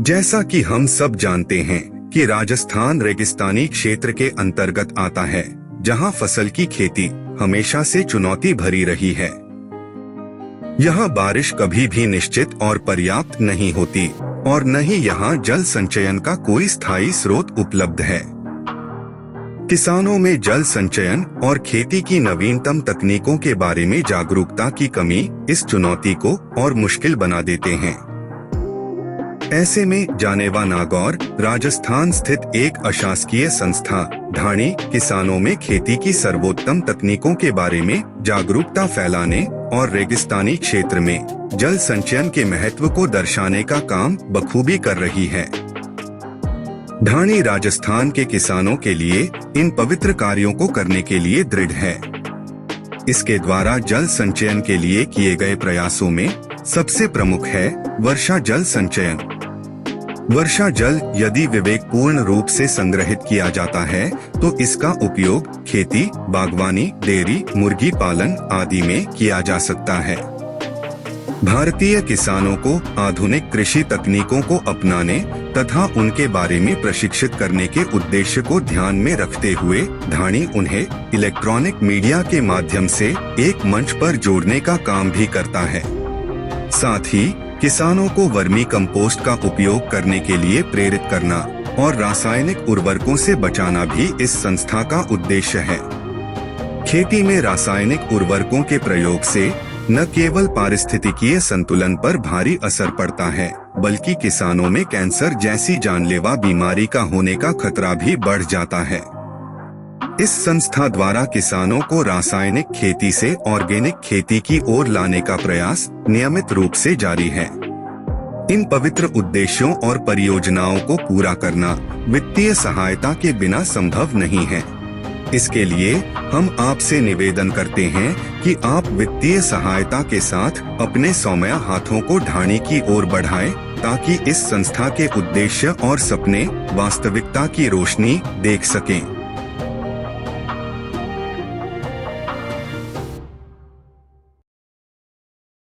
जैसा कि हम सब जानते हैं कि राजस्थान रेगिस्तानी क्षेत्र के अंतर्गत आता है, जहां फसल की खेती हमेशा से चुनौती भरी रही है। यहाँ बारिश कभी भी निश्चित और पर्याप्त नहीं होती और न ही यहाँ जल संचयन का कोई स्थायी स्रोत उपलब्ध है। किसानों में जल संचयन और खेती की नवीनतम तकनीकों के बारे में जागरूकता की कमी इस चुनौती को और मुश्किल बना देते हैं। ऐसे में जानेवा नागौर राजस्थान स्थित एक अशासकीय संस्था ढाणी किसानों में खेती की सर्वोत्तम तकनीकों के बारे में जागरूकता फैलाने और रेगिस्तानी क्षेत्र में जल संचयन के महत्व को दर्शाने का काम बखूबी कर रही है। ढाणी राजस्थान के किसानों के लिए इन पवित्र कार्यों को करने के लिए दृढ़ है। इसके द्वारा जल संचयन के लिए किए गए प्रयासों में सबसे प्रमुख है वर्षा जल संचयन। वर्षा जल यदि विवेकपूर्ण रूप से संग्रहित किया जाता है तो इसका उपयोग खेती, बागवानी, डेयरी, मुर्गी पालन आदि में किया जा सकता है। भारतीय किसानों को आधुनिक कृषि तकनीकों को अपनाने तथा उनके बारे में प्रशिक्षित करने के उद्देश्य को ध्यान में रखते हुए ढाणी उन्हें इलेक्ट्रॉनिक मीडिया के माध्यम से एक मंच पर जोड़ने का काम भी करता है। साथ ही किसानों को वर्मी कंपोस्ट का उपयोग करने के लिए प्रेरित करना और रासायनिक उर्वरकों से बचाना भी इस संस्था का उद्देश्य है। खेती में रासायनिक उर्वरकों के प्रयोग से न केवल पारिस्थितिकीय संतुलन पर भारी असर पड़ता है, बल्कि किसानों में कैंसर जैसी जानलेवा बीमारी का होने का खतरा भी बढ़ जाता है। इस संस्था द्वारा किसानों को रासायनिक खेती से ऑर्गेनिक खेती की ओर लाने का प्रयास नियमित रूप से जारी है। इन पवित्र उद्देश्यों और परियोजनाओं को पूरा करना वित्तीय सहायता के बिना संभव नहीं है। इसके लिए हम आपसे निवेदन करते हैं कि आप वित्तीय सहायता के साथ अपने सौम्य हाथों को ढाणी की ओर बढ़ाएं, ताकि इस संस्था के उद्देश्य और सपने वास्तविकता की रोशनी देख सकें।